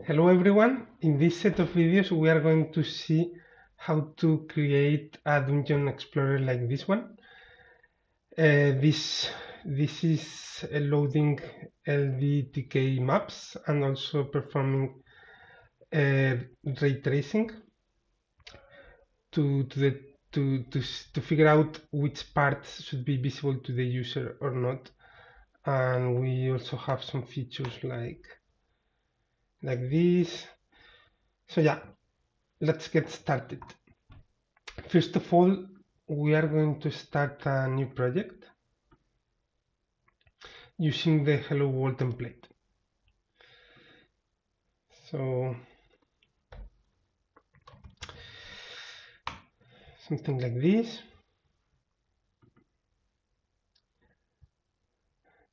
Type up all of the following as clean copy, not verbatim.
Hello everyone, in this set of videos we are going to see how to create a dungeon explorer like this one. This is loading LDTK maps and also performing ray tracing to to the to figure out which parts should be visible to the user or not. And we also have some features like this. So yeah, let's get started. First of all, we are going to start a new project using the Hello World template. So something like this.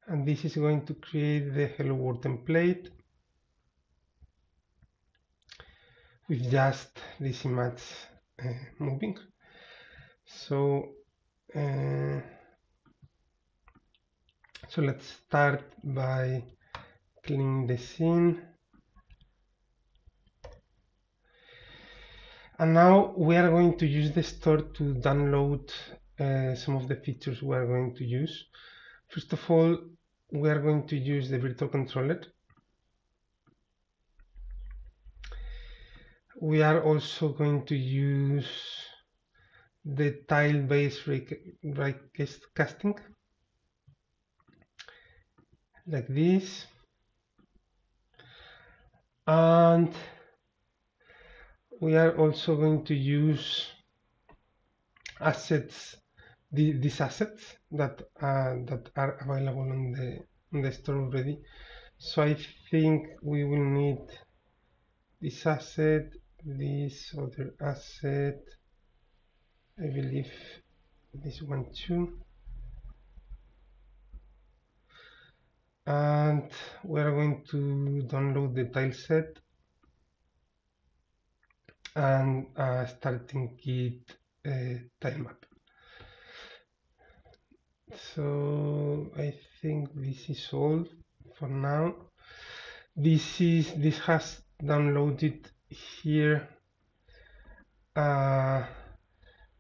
And this is going to create the Hello World template with just this image moving. So let's start by cleaning the scene. And now we are going to use the store to download some of the features we are going to use. First of all, we are going to use the virtual controller. We are also going to use the tile-based casting, like this. And we are also going to use assets, these assets that are available on the store already. So I think we will need this asset, this other asset, I believe this one too. And we're going to download the tile set and starting kit tile map. So I think this is all for now. This has downloaded here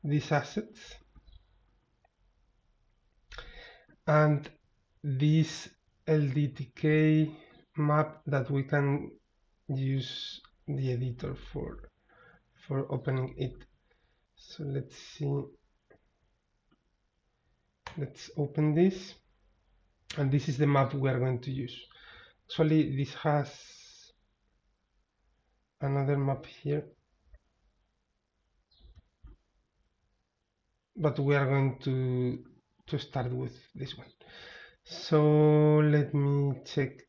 these assets, and this LDTK map that we can use the editor for opening it. So let's see, let's open this, and this is the map we are going to use. Actually, this has another map here, but we are going to start with this one. So let me check.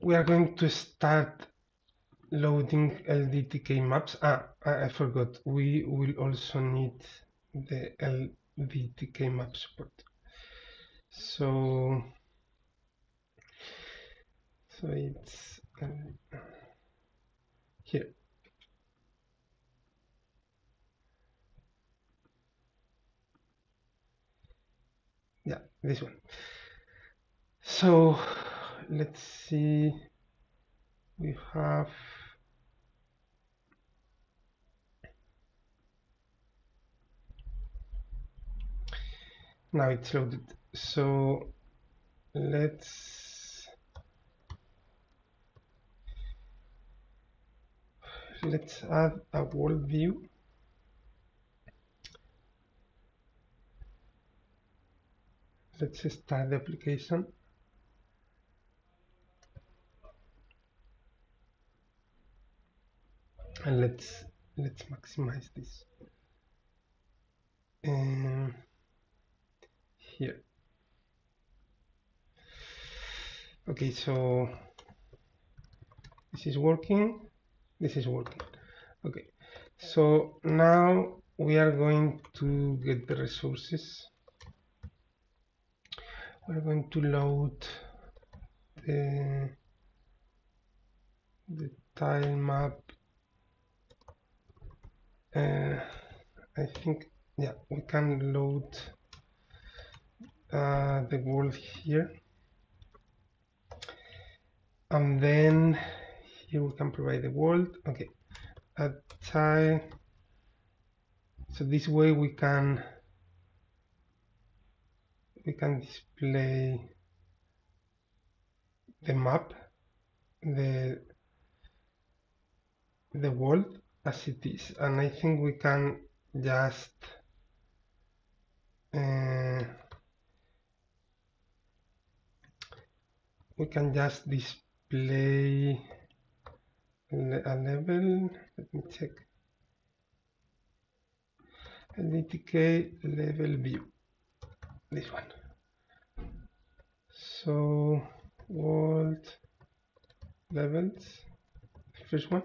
We are going to start loading LDTK maps. I forgot. We will also need the LDTK map support. So it's here. Yeah, this one. So let's see. We have now it's loaded. So let's add a world view. Let's start the application. And let's maximize this. Here. Okay, so this is working. This is working. Okay, so now we are going to get the resources. We're going to load the tile map. I think, yeah, we can load the world here. And then here we can provide the world. Okay, a tile. So this way we can display the map, the world as it is, and I think we can just uh, display a level. Let me check. LDTK level view. This one. So world levels. First one.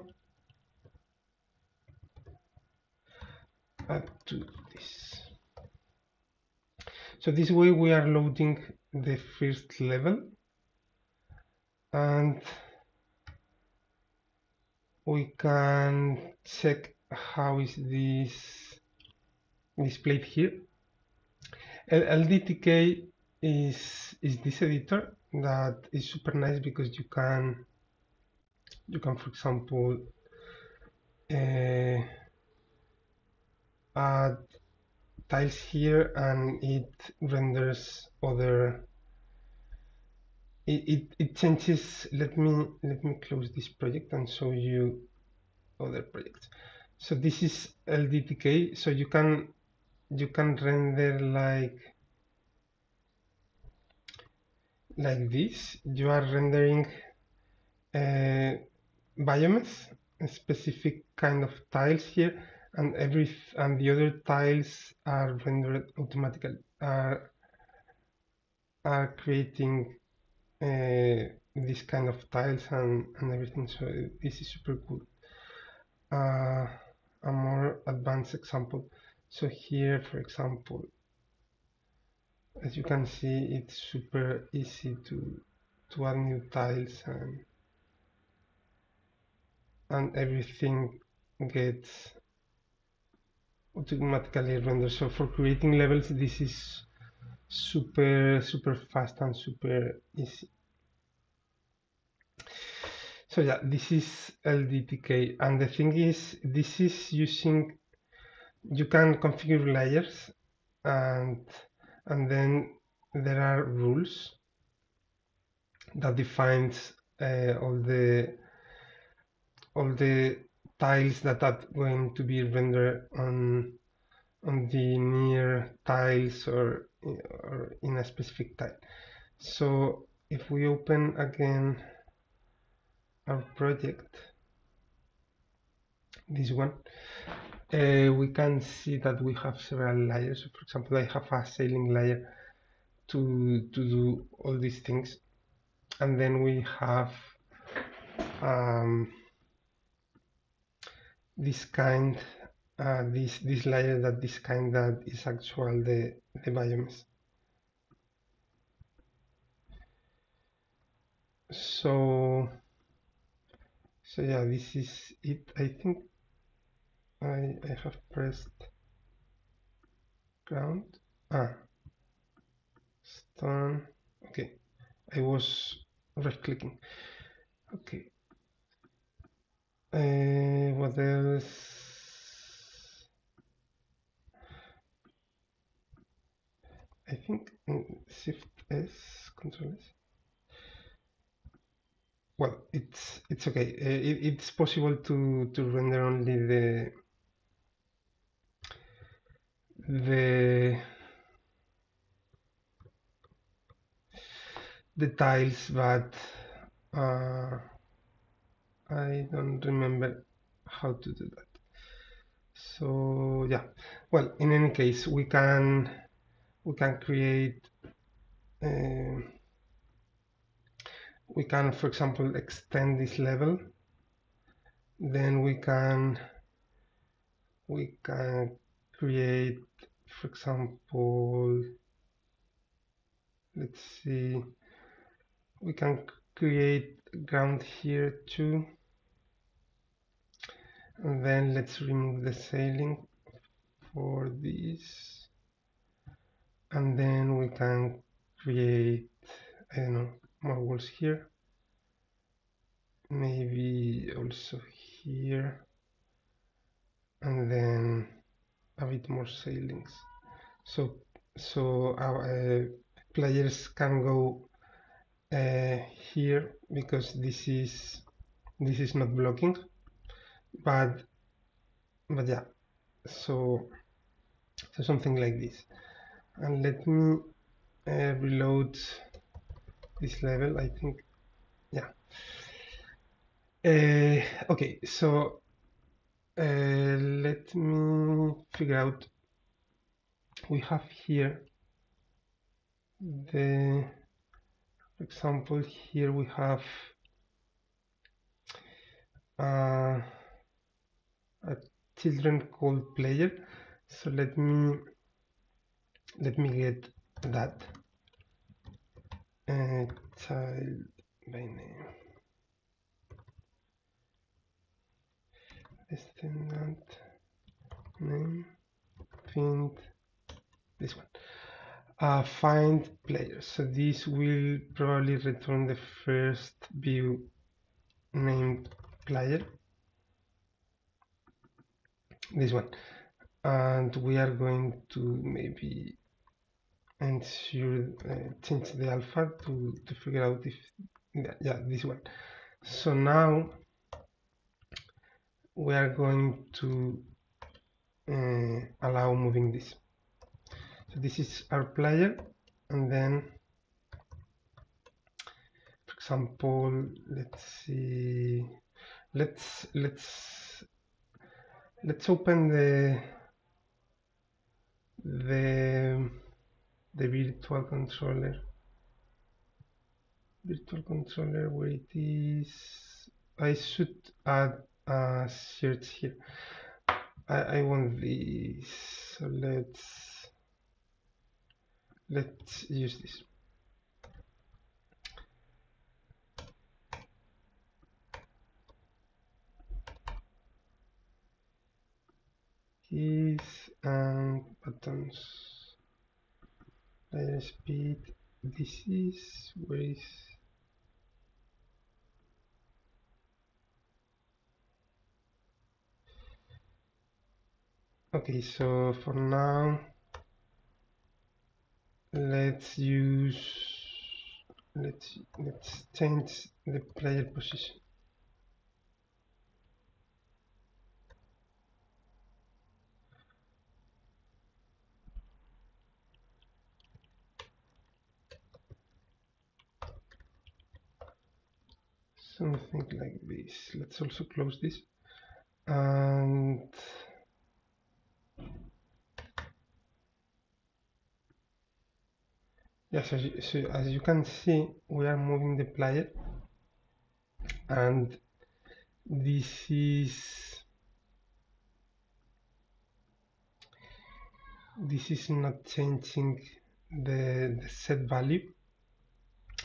Add to this. So this way we are loading the first level, and we can check how is this displayed here. LDTK is this editor that is super nice because you can for example add tiles here, and it renders other. It changes. Let me close this project and show you other projects. So this is LDTK. So you can render like this. You are rendering biomes, a specific kind of tiles here, and the other tiles are rendered automatically. Are creating this kind of tiles and everything. So this is super cool. A more advanced example. So here, for example, as you can see, it's super easy to add new tiles, and everything gets automatically rendered. So for creating levels, this is super fast and super easy. So yeah, this is LDTK, and the thing is, this is using, you can configure layers, and then there are rules that defines all the tiles that are going to be rendered on the near tiles or in a specific tile. So if we open again our project, this one, we can see that we have several layers. So for example, I have a sailing layer to do all these things, and then we have this kind, this layer that is actual the biomes. So yeah, this is it. I think I have pressed ground. Stone. Okay, I was right clicking. Okay. What else? I think Shift S, Control S. Well, it's okay. It's possible to render only the tiles, but I don't remember how to do that. So yeah, well, in any case, we can create. We can, for example, extend this level. Then we can create, for example, let's see, we can create ground here too, and then let's remove the sailing for this, and then we can create, I don't know, more walls here, maybe also here, and then a bit more sailings. So our players can go here because this is not blocking, but yeah. So something like this. And let me reload this level. I think, yeah. Okay, so let me figure out. We have here the, for example, here we have a children called player. So let me get that child by name, descendant name, find this one. Find player. So this will probably return the first view named player, this one, and we are going to maybe ensure change the alpha to figure out if, yeah, this one. So now we are going to allow moving this. So this is our player, and then, for example, let's see, let's open the virtual controller where it is. I should add a search here. I want this, so let's use this. Keys and buttons. Player speed. This is where is. Okay, so for now, let's change the player position. Something like this. Let's also close this. And yes, so as you can see, we are moving the player, and this is not changing the set value,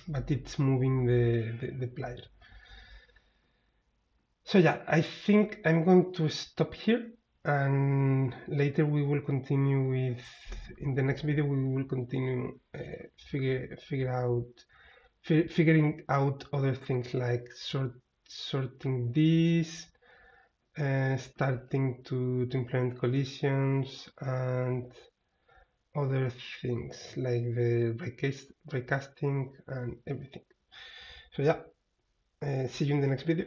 but it's moving the player. So yeah, I think I'm going to stop here, and later we will continue with, in the next video we will continue figuring out other things like sorting these, starting to implement collisions, and other things like the recasting and everything. So yeah, see you in the next video.